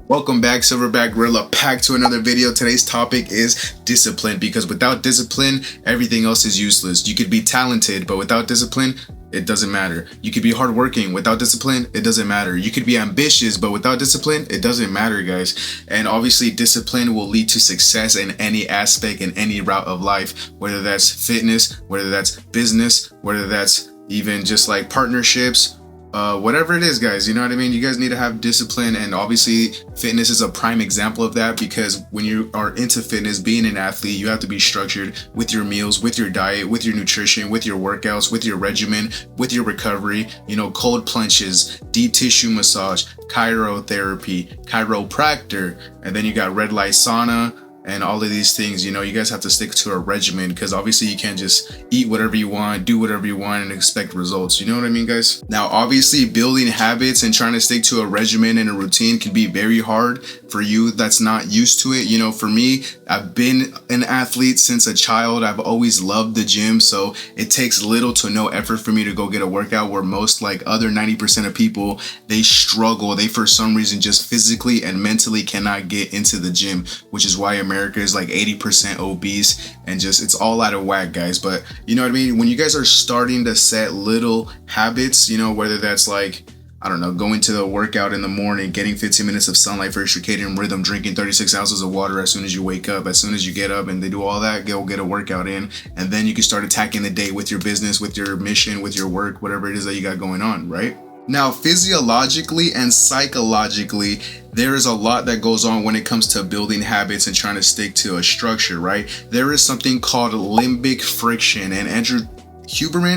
Welcome back, Silverback Gorilla, back to another video. Today's topic is discipline, because without discipline, everything else is useless. You could be talented, but without discipline, it doesn't matter. You could be hardworking, without discipline, it doesn't matter. You could be ambitious, but without discipline, it doesn't matter, guys. And obviously, discipline will lead to success in any aspect, in any route of life, whether that's fitness, whether that's business, whether that's even just like partnerships, whatever it is, guys. You know what I mean? You guys need to have discipline, and obviously fitness is a prime example of that, because when you are into fitness, being an athlete, you have to be structured with your meals, with your diet, with your nutrition, with your workouts, with your regimen, with your recovery, cold plunges, deep tissue massage, cryotherapy, chiropractor, and then you got red light sauna, and all of these things. You guys have to stick to a regimen, because obviously you can't just eat whatever you want, do whatever you want, and expect results. You know what I mean, guys? Now, obviously, building habits and trying to stick to a regimen and a routine can be very hard for you that's not used to it. For me, I've been an athlete since a child. I've always loved the gym, so it takes little to no effort for me to go get a workout, where most, like other 90% of people, they struggle. They, for some reason, just physically and mentally cannot get into the gym, which is why America is like 80% obese, and just it's all out of whack, guys. But you know what I mean? When you guys are starting to set little habits, whether that's like, I don't know, going to the workout in the morning, getting 15 minutes of sunlight for your circadian rhythm, drinking 36 ounces of water as soon as you wake up, as soon as you get up, and they do all that, go get a workout in, and then you can start attacking the day with your business, with your mission, with your work, whatever it is that you got going on, right? Now, physiologically and psychologically, there is a lot that goes on when it comes to building habits and trying to stick to a structure, right? There is something called limbic friction, and Andrew Huberman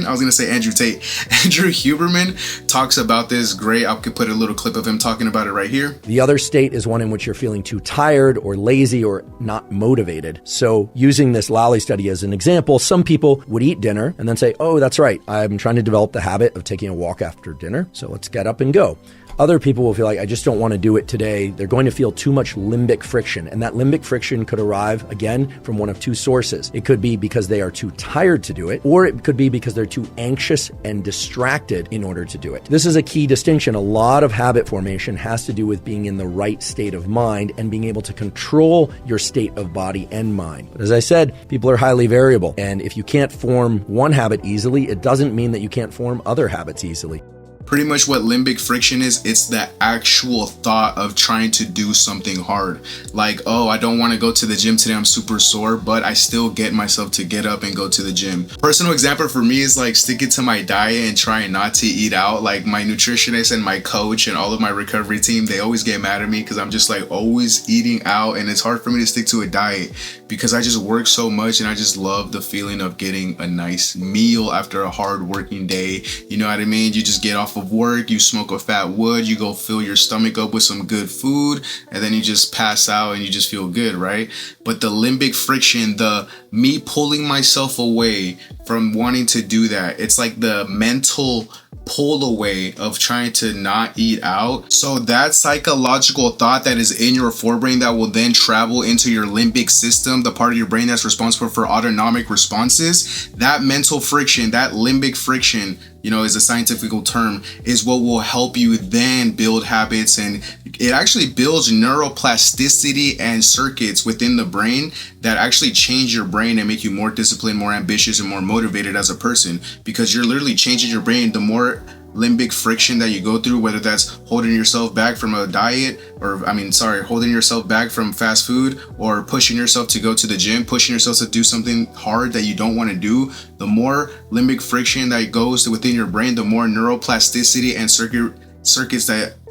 talks about this great. I could put a little clip of him talking about it right here. The other state is one in which you're feeling too tired or lazy or not motivated. So using this Lally study as an example, some people would eat dinner and then say, oh, that's right, I'm trying to develop the habit of taking a walk after dinner, so let's get up and go. Other people will feel like, I just don't want to do it today. They're going to feel too much limbic friction. And that limbic friction could arrive, again, from one of two sources. It could be because they are too tired to do it, or it could be because they're too anxious and distracted in order to do it. This is a key distinction. A lot of habit formation has to do with being in the right state of mind and being able to control your state of body and mind. But as I said, people are highly variable. And if you can't form one habit easily, it doesn't mean that you can't form other habits easily. Pretty much what limbic friction is, it's the actual thought of trying to do something hard. Like, oh, I don't want to go to the gym today, I'm super sore, but I still get myself to get up and go to the gym. Personal example for me is like sticking to my diet and trying not to eat out. Like my nutritionist and my coach and all of my recovery team, they always get mad at me because I'm just like always eating out, and it's hard for me to stick to a diet because I just work so much, and I just love the feeling of getting a nice meal after a hard working day. You know what I mean? You just get off of work, you smoke a fat wood, you go fill your stomach up with some good food, and then you just pass out and you just feel good, right? But the limbic friction, the me pulling myself away from wanting to do that, it's like the mental pull away of trying to not eat out. So that psychological thought that is in your forebrain that will then travel into your limbic system, the part of your brain that's responsible for autonomic responses, that mental friction, that limbic friction, is a scientific term, is what will help you then build habits. And it actually builds neuroplasticity and circuits within the brain that actually change your brain and make you more disciplined, more ambitious, and more motivated as a person, because you're literally changing your brain. The more limbic friction that you go through, whether that's holding yourself back from a diet, holding yourself back from fast food, or pushing yourself to go to the gym, pushing yourself to do something hard that you don't want to do, the more limbic friction that goes within your brain, the more neuroplasticity and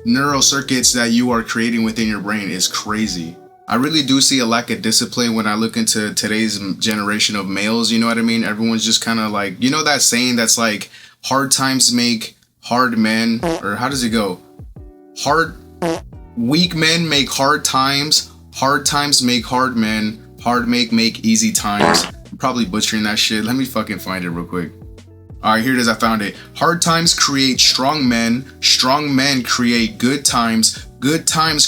neural circuits that you are creating within your brain. Is crazy. I really do see a lack of discipline when I look into today's generation of males. You know what I mean? Everyone's just kind of like, that saying that's like, hard times make hard men, or how does it go? Weak men make hard times make hard men, hard make easy times. I'm probably butchering that shit. Let me fucking find it real quick. All right, here it is. I found it. Hard times create strong men create good times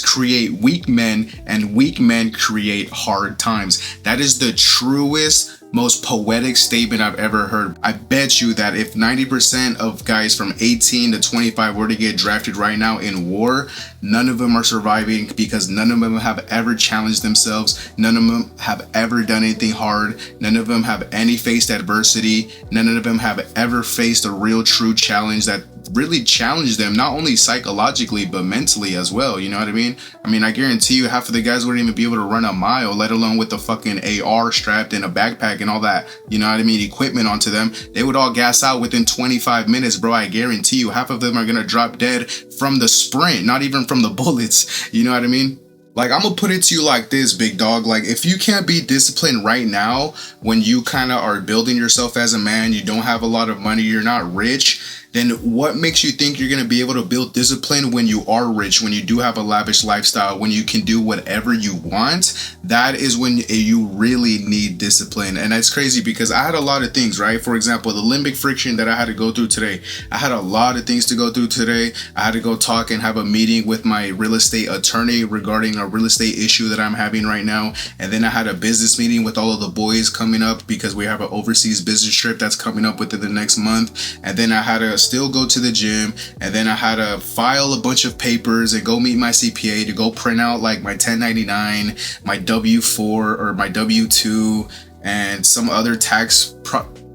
create weak men, and weak men create hard times. That is the truest most poetic statement I've ever heard. I bet you that if 90% of guys from 18 to 25 were to get drafted right now in war, none of them are surviving because none of them have ever challenged themselves. None of them have ever done anything hard. None of them have any faced adversity. None of them have ever faced a real true challenge that really challenged them, not only psychologically but mentally as well. You know what I mean? I guarantee you half of the guys wouldn't even be able to run a mile, let alone with the fucking AR strapped in a backpack and all that, you know what I mean, equipment onto them. They would all gas out within 25 minutes, bro. I guarantee you half of them are gonna drop dead from the sprint, not even from the bullets. You know what I mean? Like, I'm gonna put it to you like this, big dog. Like, if you can't be disciplined right now, when you kind of are building yourself as a man, you don't have a lot of money, you're not rich, then what makes you think you're going to be able to build discipline when you are rich, when you do have a lavish lifestyle, when you can do whatever you want? That is when you really need discipline. And that's crazy because I had a lot of things, right? For example, the limbic friction that I had to go through today. I had a lot of things to go through today. I had to go talk and have a meeting with my real estate attorney regarding a real estate issue that I'm having right now. And then I had a business meeting with all of the boys coming up because we have an overseas business trip that's coming up within the next month. And then I had to still go to the gym, and then I had to file a bunch of papers and go meet my CPA to go print out like my 1099, my W4 or my W2, and some other tax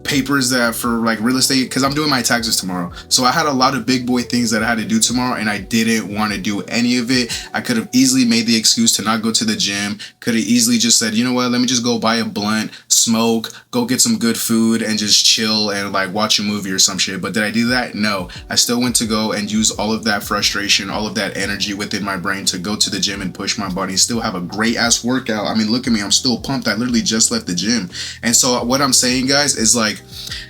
papers that for like real estate, because I'm doing my taxes tomorrow. So I had a lot of big boy things that I had to do tomorrow, and I didn't want to do any of it. I could have easily made the excuse to not go to the gym, could have easily just said, you know what, let me just go buy a blunt, smoke, go get some good food, and just chill and like watch a movie or some shit. But did I do that? No. I still went to go and use all of that frustration, all of that energy within my brain to go to the gym and push my body, still have a great ass workout. I mean, look at me, I'm still pumped. I literally just left the gym. And so what I'm saying, guys, is like,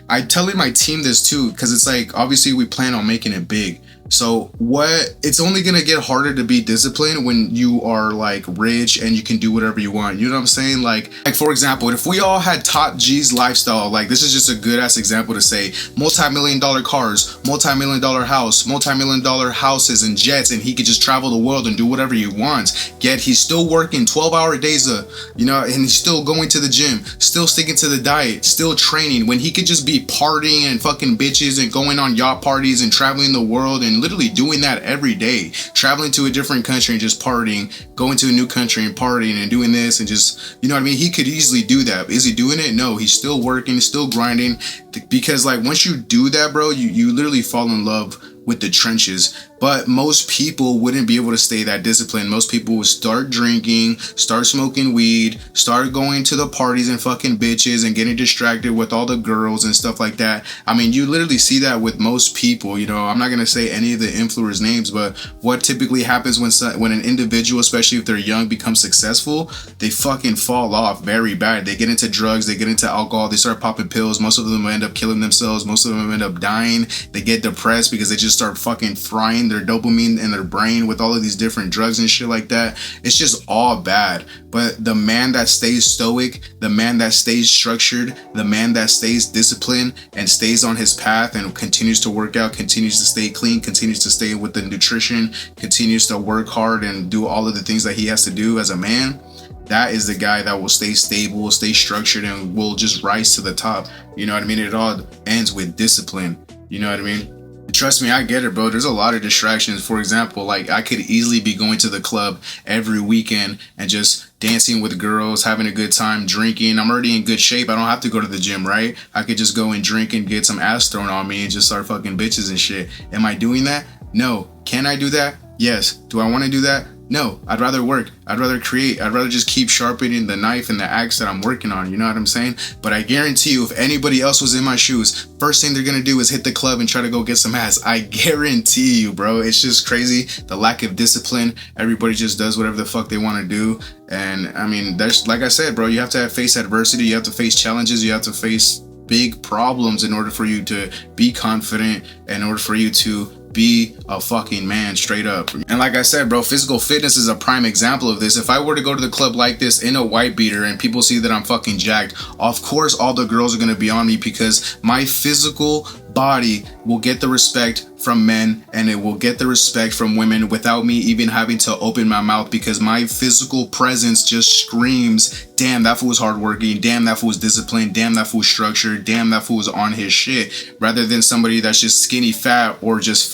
I'm telling my team this too, because it's like, obviously we plan on making it big. So it's only going to get harder to be disciplined when you are like rich and you can do whatever you want. You know what I'm saying? Like for example, if we all had top G's lifestyle, like this is just a good ass example to say multi-million-dollar cars, multi-million-dollar house, multi-million-dollar houses and jets, and he could just travel the world and do whatever he wants. Yet he's still working 12-hour days, and he's still going to the gym, still sticking to the diet, still training, when he could just be partying and fucking bitches and going on yacht parties and traveling the world and literally doing that every day, traveling to a different country and just partying, going to a new country and partying and doing this and just, you know what I mean? He could easily do that. Is he doing it? No, he's still working, still grinding, because like once you do that, bro, you literally fall in love with the trenches. But most people wouldn't be able to stay that disciplined. Most people would start drinking, start smoking weed, start going to the parties and fucking bitches and getting distracted with all the girls and stuff like that. I mean, you literally see that with most people. I'm not going to say any of the influencers' names, but what typically happens when an individual, especially if they're young, becomes successful, they fucking fall off very bad. They get into drugs, they get into alcohol, they start popping pills. Most of them end up killing themselves. Most of them end up dying. They get depressed because they just start fucking frying their dopamine in their brain with all of these different drugs and shit like that. It's just all bad. But the man that stays stoic, the man that stays structured, the man that stays disciplined and stays on his path and continues to work out, continues to stay clean, continues to stay with the nutrition, continues to work hard and do all of the things that he has to do as a man, that is the guy that will stay stable, will stay structured, and will just rise to the top. You know what I mean? It all ends with discipline. You know what I mean? Trust me, I get it, bro. There's a lot of distractions. For example, like I could easily be going to the club every weekend and just dancing with girls, having a good time, drinking. I'm already in good shape. I don't have to go to the gym, right? I could just go and drink and get some ass thrown on me and just start fucking bitches and shit. Am I doing that? No. Can I do that? Yes. Do I want to do that? No. I'd rather work. I'd rather create. I'd rather just keep sharpening the knife and the axe that I'm working on. You know what I'm saying? But I guarantee you, if anybody else was in my shoes, first thing they're going to do is hit the club and try to go get some ass. I guarantee you, bro. It's just crazy. The lack of discipline. Everybody just does whatever the fuck they want to do. And I mean, there's, like I said, bro, you have to face adversity. You have to face challenges. You have to face big problems in order for you to be confident, in order for you to be a fucking man, straight up. And like I said, bro, physical fitness is a prime example of this. If I were to go to the club like this in a white beater and people see that I'm fucking jacked, of course all the girls are going to be on me because my physical body will get the respect from men, and it will get the respect from women without me even having to open my mouth, because my physical presence just screams, damn, that fool was hardworking, damn, that fool was disciplined, damn, that fool was structured, damn, that fool was on his shit, rather than somebody that's just skinny fat or just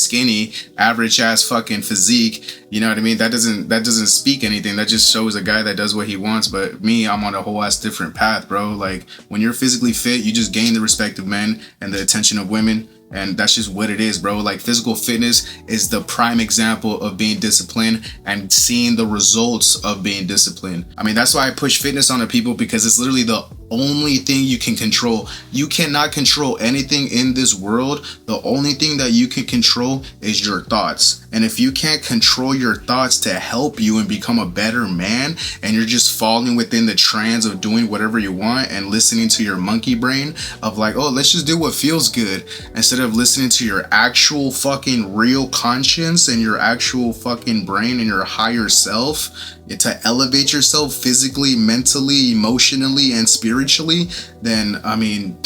skinny, average ass fucking physique. You know what I mean? That doesn't speak anything. That just shows a guy that does what he wants. But me, I'm on a whole ass different path, bro. Like, when you're physically fit, you just gain the respect of men and the attention of women. And that's just what it is, bro. Like, physical fitness is the prime example of being disciplined and seeing the results of being disciplined. I mean, that's why I push fitness on the people, because it's literally the only thing you can control. You cannot control anything in this world. The only thing that you can control is your thoughts. And if you can't control your thoughts to help you and become a better man, and you're just falling within the trance of doing whatever you want and listening to your monkey brain of like, oh, let's just do what feels good, instead of listening to your actual fucking real conscience and your actual fucking brain and your higher self to elevate yourself physically, mentally, emotionally, and spiritually, then I mean,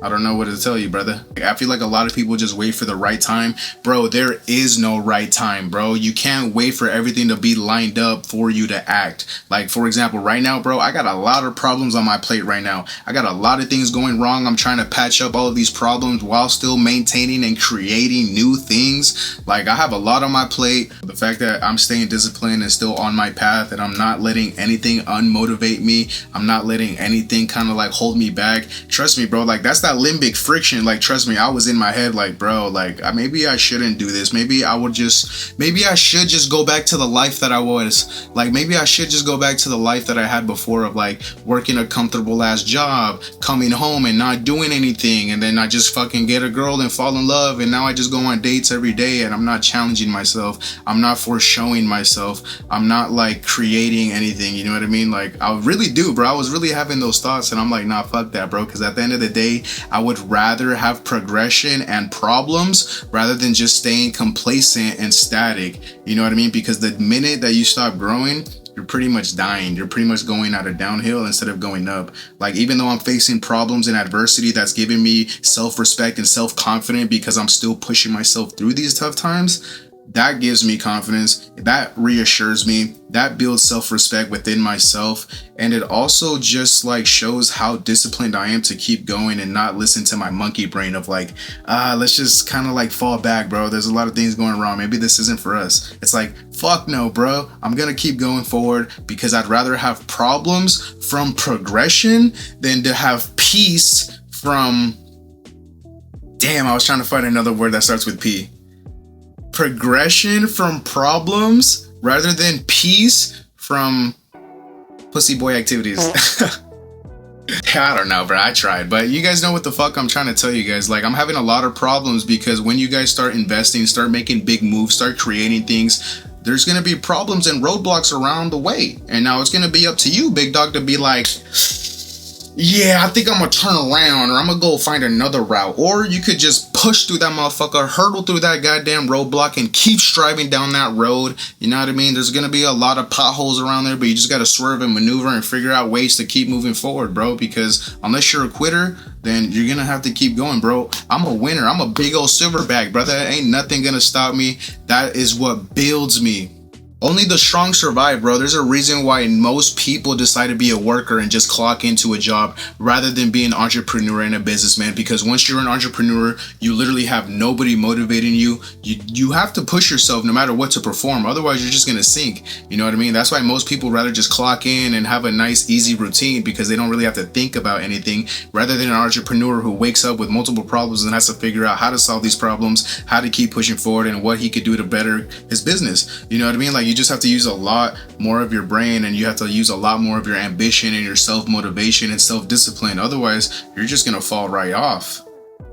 I don't know what to tell you, brother. I feel like a lot of people just wait for the right time. Bro, there is no right time, bro. You can't wait for everything to be lined up for you to act. Like, for example, right now, bro, I got a lot of problems on my plate right now. I got a lot of things going wrong. I'm trying to patch up all of these problems while still maintaining and creating new things. Like, I have a lot on my plate. The fact that I'm staying disciplined and still on my path, and I'm not letting anything unmotivate me. I'm not letting anything kind of like hold me back. Trust me, bro, like, that's that limbic friction. Like, trust me, I was in my head like, bro, like, maybe I shouldn't do this. Maybe I should just go back to the life that I was. Like, maybe I should just go back to the life that I had before, of like working a comfortable ass job, coming home and not doing anything, and then I just fucking get a girl and fall in love, and now I just go on dates every day, and I'm not challenging myself, I'm not foreshowing myself, I'm not like creating anything, you know what I mean? Like, I really do, bro. I was really having those thoughts, and I'm like, nah, fuck that, bro, because at the end of the day, I would rather have progression and problems rather than just staying complacent and static. You know what I mean? Because the minute that you stop growing, you're pretty much dying. You're pretty much going at a downhill instead of going up. Like, even though I'm facing problems and adversity that's giving me self-respect and self-confidence because I'm still pushing myself through these tough times, that gives me confidence, that reassures me, that builds self-respect within myself, and it also just like shows how disciplined I am to keep going and not listen to my monkey brain of like, let's just kind of like fall back, bro. There's a lot of things going wrong. Maybe this isn't for us. It's like, fuck no, bro. I'm gonna keep going forward because I'd rather have problems from progression than to have peace from, damn, I was trying to find another word that starts with P. Progression from problems rather than peace from pussy boy activities. I don't know, bro. I tried, but you guys know what the fuck I'm trying to tell you guys. Like, I'm having a lot of problems because when you guys start investing, start making big moves, start creating things, there's gonna be problems and roadblocks around the way. And now it's gonna be up to you, big dog, to be like, yeah, I think I'm gonna turn around, or I'm gonna go find another route. Or you could just push through that motherfucker, hurdle through that goddamn roadblock, and keep striving down that road. You know what I mean? There's gonna be a lot of potholes around there, but you just gotta swerve and maneuver and figure out ways to keep moving forward, bro. Because unless you're a quitter, then you're gonna have to keep going, bro. I'm a winner. I'm a big old silverback, brother. Ain't nothing gonna stop me. That is what builds me. Only the strong survive, bro. There's a reason why most people decide to be a worker and just clock into a job rather than be an entrepreneur and a businessman. Because once you're an entrepreneur, you literally have nobody motivating you. You have to push yourself no matter what to perform. Otherwise, you're just gonna sink. You know what I mean? That's why most people rather just clock in and have a nice, easy routine because they don't really have to think about anything, rather than an entrepreneur who wakes up with multiple problems and has to figure out how to solve these problems, how to keep pushing forward, and what he could do to better his business. You know what I mean? Like, you just have to use a lot more of your brain, and you have to use a lot more of your ambition and your self-motivation and self-discipline. Otherwise, you're just gonna fall right off.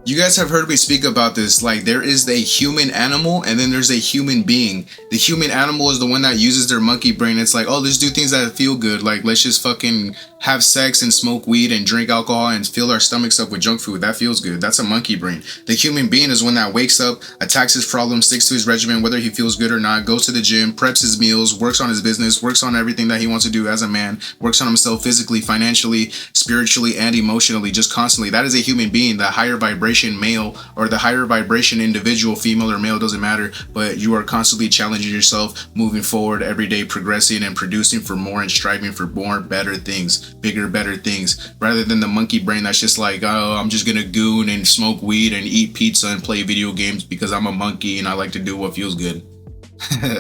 You guys have heard me speak about this. Like, there is a human animal and then there's a human being. The human animal is the one that uses their monkey brain. It's like, oh, let's do things that feel good. Like, let's just fucking have sex and smoke weed and drink alcohol and fill our stomachs up with junk food. That feels good. That's a monkey brain. The human being is one that wakes up, attacks his problems, sticks to his regimen, whether he feels good or not, goes to the gym, preps his meals, works on his business, works on everything that he wants to do as a man, works on himself physically, financially, spiritually, and emotionally, just constantly. That is a human being. The higher vibration vibration male, or the higher vibration individual, female or male, doesn't matter, but you are constantly challenging yourself, moving forward every day, progressing and producing for more and striving for more, better things, bigger, better things, rather than the monkey brain that's just like, oh, I'm just gonna goon and smoke weed and eat pizza and play video games because I'm a monkey and I like to do what feels good.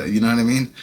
You know what I mean?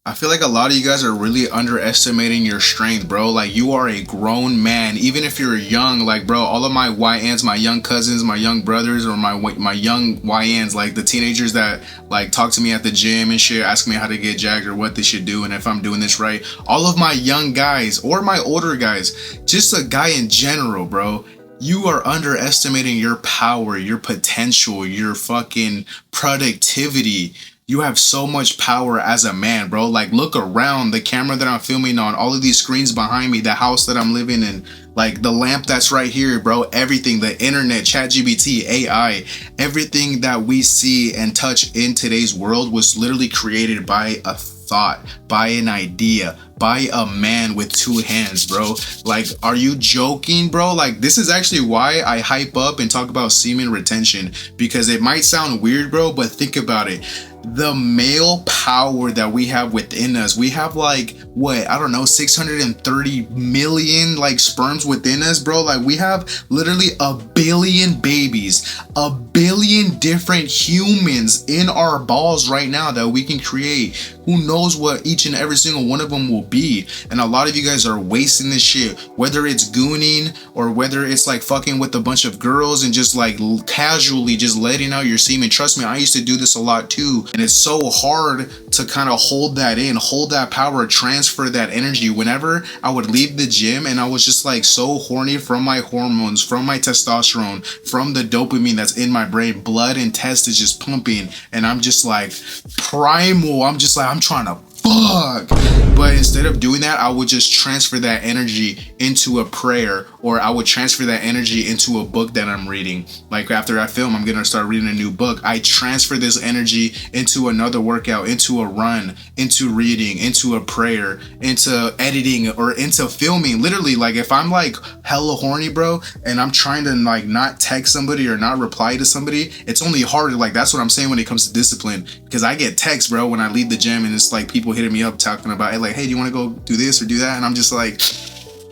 I feel like a lot of you guys are really underestimating your strength, bro. Like, you are a grown man. Even if you're young, like, bro, all of my YNs, my young cousins, my young brothers, or my young YNs, like the teenagers that like talk to me at the gym and shit, ask me how to get jacked or what they should do and if I'm doing this right. All of my young guys or my older guys, just a guy in general, bro. You are underestimating your power, your potential, your fucking productivity. You have so much power as a man, bro. Like, look around, the camera that I'm filming on, all of these screens behind me, the house that I'm living in, like the lamp that's right here, bro. Everything, the internet, ChatGPT, AI, everything that we see and touch in today's world was literally created by a thought, by an idea, by a man with two hands, bro. Like, are you joking, bro? Like, this is actually why I hype up and talk about semen retention, because it might sound weird, bro, but think about it. The male power that we have within us, we have like, what, I don't know, 630 million like sperms within us, bro. Like, we have literally a billion babies, a billion different humans in our balls right now that we can create. Who knows what each and every single one of them will be. And a lot of you guys are wasting this shit, whether it's gooning or whether it's like fucking with a bunch of girls and just like casually just letting out your semen. Trust me, I used to do this a lot too. And it's so hard to kind of hold that in, hold that power, transfer that energy. Whenever I would leave the gym and I was just like so horny from my hormones, from my testosterone, from the dopamine that's in my brain, blood and test is just pumping. And I'm just like primal. I'm just like, I'm trying to fuck. But instead of doing that, I would just transfer that energy into a prayer, or I would transfer that energy into a book that I'm reading. Like, after I film, I'm gonna start reading a new book. I transfer this energy into another workout, into a run, into reading, into a prayer, into editing, or into filming. Literally, like, if I'm like hella horny, bro, and I'm trying to like not text somebody or not reply to somebody, it's only harder. Like, that's what I'm saying when it comes to discipline, because I get texts, bro, when I leave the gym, and it's like people hitting me up talking about it, like, hey, do you want to go do this or do that? And I'm just like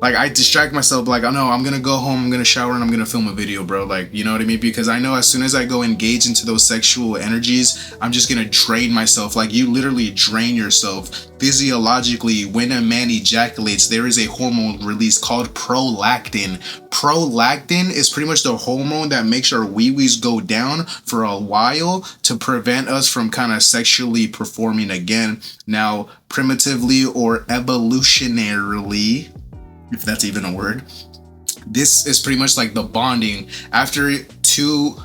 I distract myself, like, oh no, I'm gonna go home, I'm gonna shower, and I'm gonna film a video, bro. Like, you know what I mean? Because I know as soon as I go engage into those sexual energies, I'm just gonna drain myself. Like, you literally drain yourself physiologically. When a man ejaculates, there is a hormone released called prolactin. Prolactin is pretty much the hormone that makes our wee-wees go down for a while to prevent us from kind of sexually performing again. Now, primitively or evolutionarily, if that's even a word, this is pretty much like the bonding after two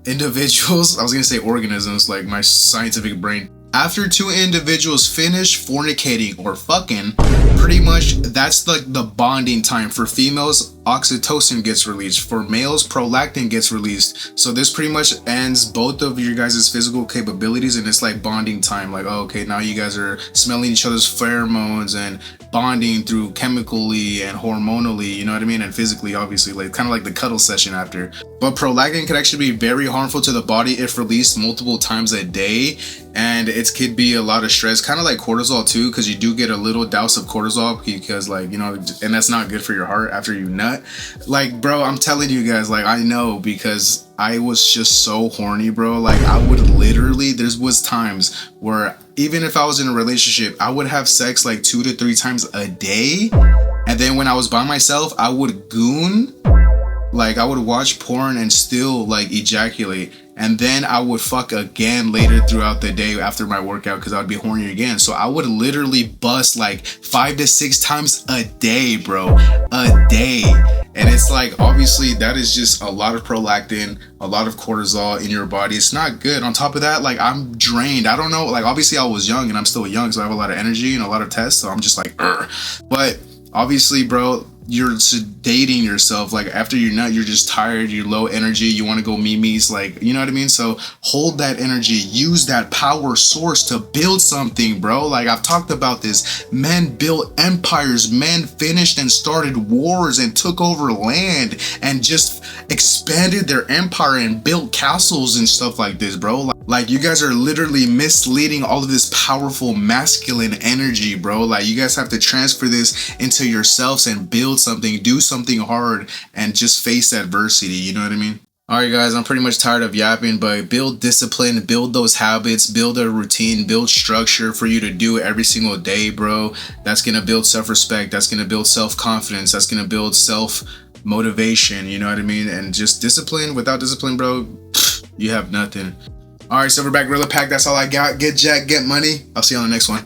individuals, I was gonna say organisms, like my scientific brain. After two individuals finish fornicating or fucking, pretty much that's like the bonding time. For females, oxytocin gets released. For males, prolactin gets released. So this pretty much ends both of your guys' physical capabilities, and it's like bonding time. Like, oh, okay, now you guys are smelling each other's pheromones and bonding through chemically and hormonally, you know what I mean? And physically, obviously, like kind of like the cuddle session after. But prolactin can actually be very harmful to the body if released multiple times a day. And it could be a lot of stress, kind of like cortisol too, because you do get a little douse of cortisol because, like, you know, and that's not good for your heart after you nut. Like, bro, I'm telling you guys, like, I know, because I was just so horny, bro. Like, I would literally, there was times where even if I was in a relationship, I would have sex like 2 to 3 times a day. And then when I was by myself, I would goon. Like, I would watch porn and still like ejaculate. And then I would fuck again later throughout the day after my workout because I would be horny again. So I would literally bust like 5 to 6 times a day, bro. A day. And it's like, obviously, that is just a lot of prolactin, a lot of cortisol in your body. It's not good. On top of that, like, I'm drained. I don't know. Like, obviously, I was young and I'm still young, so I have a lot of energy and a lot of tests. So I'm just like, Ugh. But obviously, bro, you're sedating yourself. Like after you're not, you're just tired, you're low energy, you want to go memes, like, you know what I mean? So hold that energy, use that power source to build something, bro. Like I've talked about this. Men built empires, men finished and started wars and took over land and just expanded their empire and built castles and stuff like this, bro. Like you guys are literally misleading all of this powerful masculine energy, bro. Like you guys have to transfer this into yourselves and build something, do something hard, and just face adversity. You know what I mean? All right, guys, I'm pretty much tired of yapping, but build discipline, build those habits, build a routine, build structure for you to do every single day, bro. That's going to build self-respect. That's going to build self-confidence. That's going to build self-motivation. You know what I mean? And just discipline. Without discipline, bro, you have nothing. All right, Silverback Gorilla Pack, that's all I got. Get jacked, get money. I'll see you on the next one.